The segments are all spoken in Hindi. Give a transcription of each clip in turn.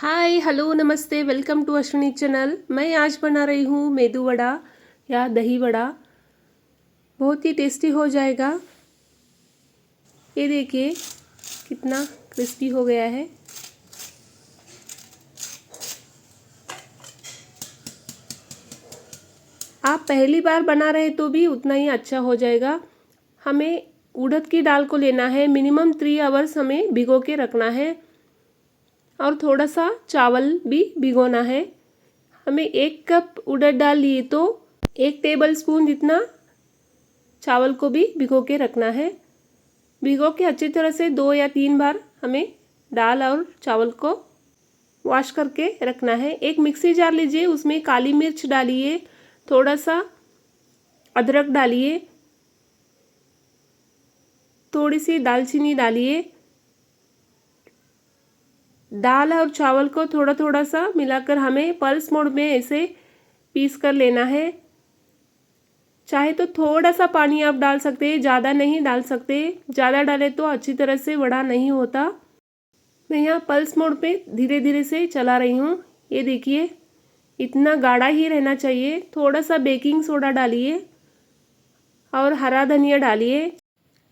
हाय हेलो नमस्ते वेलकम टू अश्विनी चैनल। मैं आज बना रही हूँ मेदू वड़ा या दही वड़ा। बहुत ही टेस्टी हो जाएगा। ये देखिए कितना क्रिस्पी हो गया है। आप पहली बार बना रहे तो भी उतना ही अच्छा हो जाएगा। हमें उड़द की दाल को लेना है, मिनिमम 3 आवर्स हमें भिगो के रखना है और थोड़ा सा चावल भी भिगोना है। हमें 1 कप उड़द दाल लिए तो 1 टेबल स्पून जितना चावल को भी भिगो के रखना है। भिगो के अच्छी तरह से 2 या 3 बार हमें दाल और चावल को वॉश करके रखना है। एक मिक्सी जार लीजिए, उसमें काली मिर्च डालिए, थोड़ा सा अदरक डालिए, थोड़ी सी दालचीनी डालिए। दाल और चावल को थोड़ा थोड़ा सा मिलाकर हमें पल्स मोड में ऐसे पीस कर लेना है। चाहे तो थोड़ा सा पानी आप डाल सकते हैं, ज़्यादा नहीं डाल सकते। ज़्यादा डाले तो अच्छी तरह से वड़ा नहीं होता। मैं यहाँ पल्स मोड पे धीरे धीरे से चला रही हूँ। ये देखिए इतना गाढ़ा ही रहना चाहिए। थोड़ा सा बेकिंग सोडा डालिए और हरा धनिया डालिए,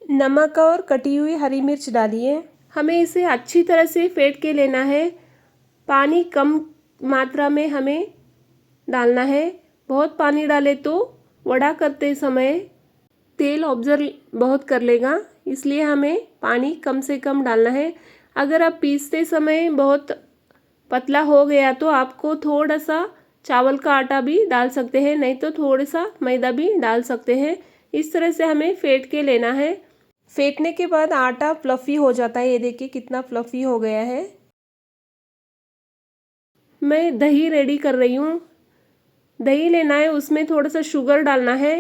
नमक और कटी हुई हरी मिर्च डालिए। हमें इसे अच्छी तरह से फेंट के लेना है। पानी कम मात्रा में हमें डालना है। बहुत पानी डाले तो वड़ा करते समय तेल ऑब्जर्व बहुत कर लेगा, इसलिए हमें पानी कम से कम डालना है। अगर आप पीसते समय बहुत पतला हो गया तो आपको थोड़ा सा चावल का आटा भी डाल सकते हैं, नहीं तो थोड़ा सा मैदा भी डाल सकते हैं। इस तरह से हमें फेंट के लेना है। फेंटने के बाद आटा फ्लफ़ी हो जाता है। ये देखिए कितना फ्लफ़ी हो गया है। मैं दही रेडी कर रही हूँ। दही लेना है, उसमें थोड़ा सा शुगर डालना है,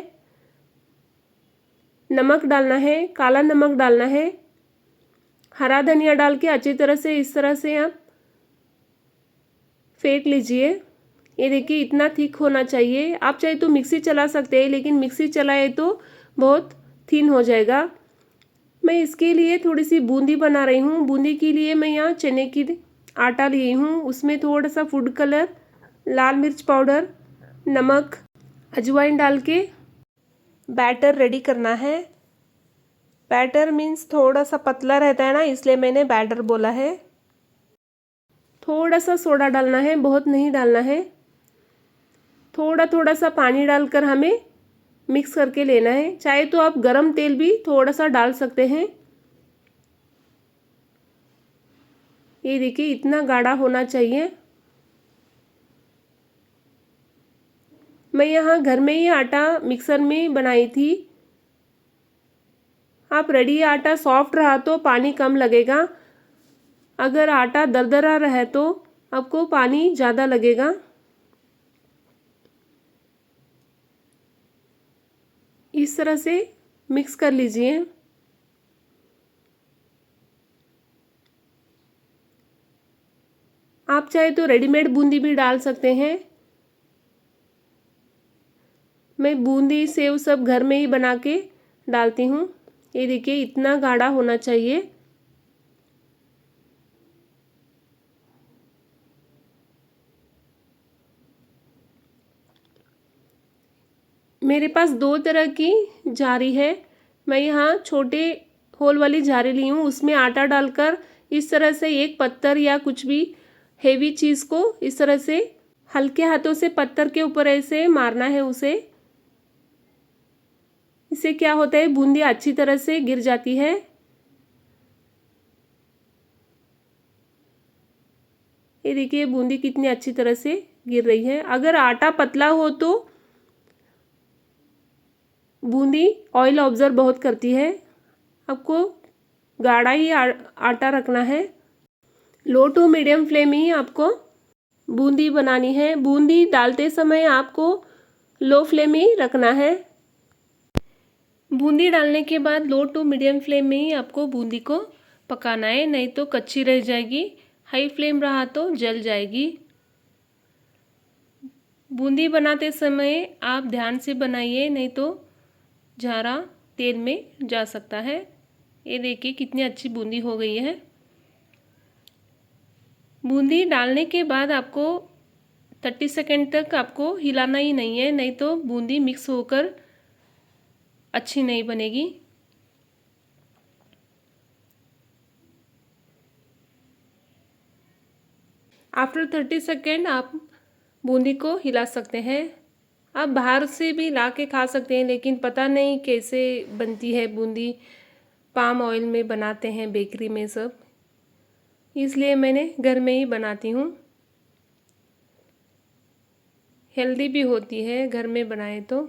नमक डालना है, काला नमक डालना है, हरा धनिया डाल के अच्छी तरह से इस तरह से आप फेंट लीजिए। ये देखिए इतना थिक होना चाहिए। आप चाहे तो मिक्सी चला सकते हैं, लेकिन मिक्सी चलाए तो बहुत थिन हो जाएगा। मैं इसके लिए थोड़ी सी बूंदी बना रही हूँ। बूंदी के लिए मैं यहाँ चने की आटा ली हूँ, उसमें थोड़ा सा फूड कलर, लाल मिर्च पाउडर, नमक, अजवाइन डाल के बैटर रेडी करना है। बैटर मीन्स थोड़ा सा पतला रहता है ना, इसलिए मैंने बैटर बोला है। थोड़ा सा सोडा डालना है, बहुत नहीं डालना है। थोड़ा थोड़ा सा पानी डालकर हमें मिक्स करके लेना है। चाहे तो आप गरम तेल भी थोड़ा सा डाल सकते हैं। ये देखिए इतना गाढ़ा होना चाहिए। मैं यहाँ घर में ही आटा मिक्सर में बनाई थी। आप रेडी आटा सॉफ्ट रहा तो पानी कम लगेगा, अगर आटा दरदरा रहे तो आपको पानी ज़्यादा लगेगा। इस तरह से मिक्स कर लीजिए। आप चाहे तो रेडीमेड बूंदी भी डाल सकते हैं। मैं बूंदी सेव सब घर में ही बना के डालती हूँ। ये देखिए इतना गाढ़ा होना चाहिए। मेरे पास 2 तरह की जारी है। मैं यहाँ छोटे होल वाली जारी ली हूँ, उसमें आटा डालकर इस तरह से एक पत्थर या कुछ भी हेवी चीज़ को इस तरह से हल्के हाथों से पत्थर के ऊपर ऐसे मारना है उसे। इससे क्या होता है, बूंदी अच्छी तरह से गिर जाती है। ये देखिए बूंदी कितनी अच्छी तरह से गिर रही है। अगर आटा पतला हो तो बूंदी ऑयल ऑब्जर्व बहुत करती है। आपको गाढ़ा ही आटा रखना है। लो टू मीडियम फ्लेम ही आपको बूंदी बनानी है। बूंदी डालते समय आपको लो फ्लेम ही रखना है। बूंदी डालने के बाद लो टू मीडियम फ्लेम में ही आपको बूंदी को पकाना है, नहीं तो कच्ची रह जाएगी। हाई फ्लेम रहा तो जल जाएगी। बूंदी बनाते समय आप ध्यान से बनाइए, नहीं तो झारा तेल में जा सकता है। ये देखिए कितनी अच्छी बूंदी हो गई है। बूंदी डालने के बाद आपको 30 सेकेंड तक आपको हिलाना ही नहीं है, नहीं तो बूंदी मिक्स होकर अच्छी नहीं बनेगी। आफ्टर 30 सेकेंड आप बूंदी को हिला सकते हैं। आप बाहर से भी ला के खा सकते हैं, लेकिन पता नहीं कैसे बनती है बूंदी, पाम ऑयल में बनाते हैं बेकरी में सब, इसलिए मैंने घर में ही बनाती हूँ। हेल्दी भी होती है घर में बनाए तो।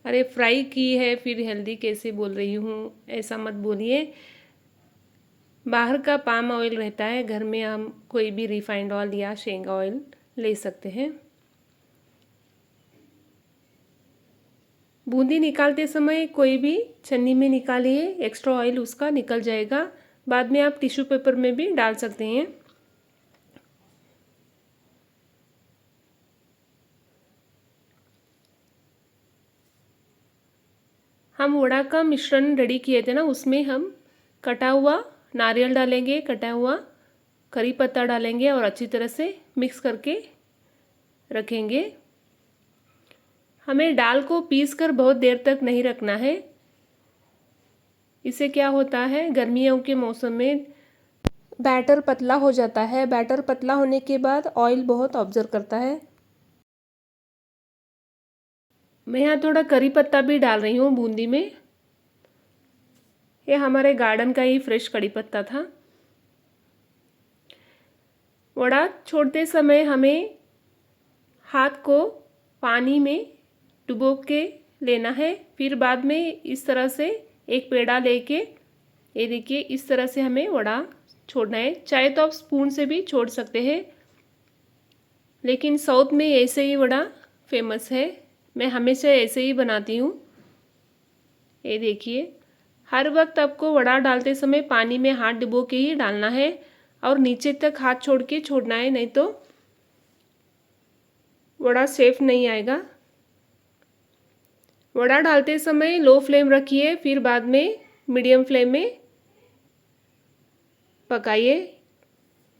अरे फ्राई की है फिर हेल्दी कैसे बोल रही हूँ, ऐसा मत बोलिए। बाहर का पाम ऑयल रहता है, घर में हम कोई भी रिफाइंड ऑयल या शेंगा ऑयल ले सकते हैं। बूंदी निकालते समय कोई भी छन्नी में निकालिए, एक्स्ट्रा ऑयल उसका निकल जाएगा। बाद में आप टिश्यू पेपर में भी डाल सकते हैं। हम वड़ा का मिश्रण रेडी किए थे ना, उसमें हम कटा हुआ नारियल डालेंगे, कटा हुआ करी पत्ता डालेंगे और अच्छी तरह से मिक्स करके रखेंगे। हमें दाल को पीस कर बहुत देर तक नहीं रखना है। इससे क्या होता है, गर्मियों के मौसम में बैटर पतला हो जाता है। बैटर पतला होने के बाद ऑयल बहुत ऑब्जर्व करता है। मैं यहाँ थोड़ा करी पत्ता भी डाल रही हूँ बूंदी में। ये हमारे गार्डन का ही फ्रेश करी पत्ता था। वड़ा छोड़ते समय हमें हाथ को पानी में डुबो के लेना है। फिर बाद में इस तरह से एक पेड़ा लेके, ये देखिए इस तरह से हमें वड़ा छोड़ना है। चाहे तो आप स्पून से भी छोड़ सकते हैं, लेकिन साउथ में ऐसे ही वड़ा फेमस है। मैं हमेशा ऐसे ही बनाती हूँ। ये देखिए, हर वक्त आपको वड़ा डालते समय पानी में हाथ डुबो के ही डालना है और नीचे तक हाथ छोड़ के छोड़ना है, नहीं तो वड़ा सेफ नहीं आएगा। वड़ा डालते समय लो फ्लेम रखिए, फिर बाद में मीडियम फ्लेम में पकाइए।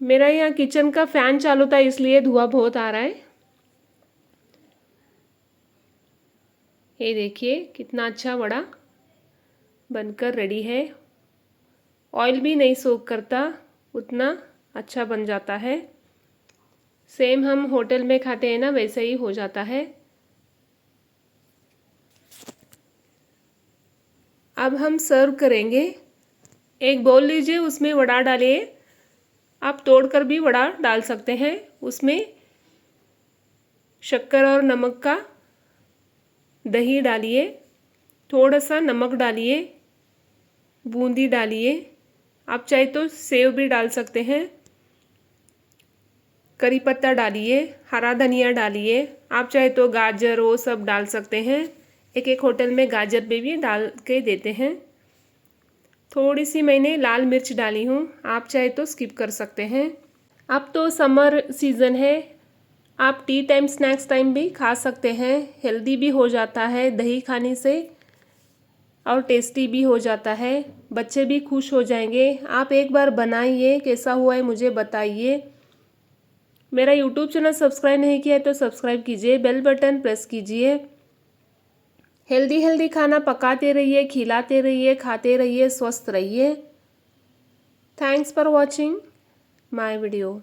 मेरा यहाँ किचन का फैन चालू था, इसलिए धुआं बहुत आ रहा है। ये देखिए कितना अच्छा वड़ा बनकर रेडी है। ऑयल भी नहीं सोक करता, उतना अच्छा बन जाता है। सेम हम होटल में खाते हैं ना, वैसे ही हो जाता है। अब हम सर्व करेंगे। एक बाउल लीजिए, उसमें वड़ा डालिए। आप तोड़कर भी वड़ा डाल सकते हैं। उसमें शक्कर और नमक का दही डालिए, थोड़ा सा नमक डालिए, बूंदी डालिए। आप चाहे तो सेव भी डाल सकते हैं। करी पत्ता डालिए, हरा धनिया डालिए। आप चाहे तो गाजर वो सब डाल सकते हैं। एक एक होटल में गाजर भी डाल के देते हैं। थोड़ी सी मैंने लाल मिर्च डाली हूँ, आप चाहे तो स्किप कर सकते हैं। अब तो समर सीज़न है, आप टी टाइम स्नैक्स टाइम भी खा सकते हैं। हेल्दी भी हो जाता है दही खाने से और टेस्टी भी हो जाता है। बच्चे भी खुश हो जाएंगे। आप एक बार बनाइए, कैसा हुआ है मुझे बताइए। मेरा यूट्यूब चैनल सब्सक्राइब नहीं किया है तो सब्सक्राइब कीजिए, बेल बटन प्रेस कीजिए। हेल्दी हेल्दी खाना पकाते रहिए, खिलाते रहिए, खाते रहिए, स्वस्थ रहिए। Thanks for watching my video.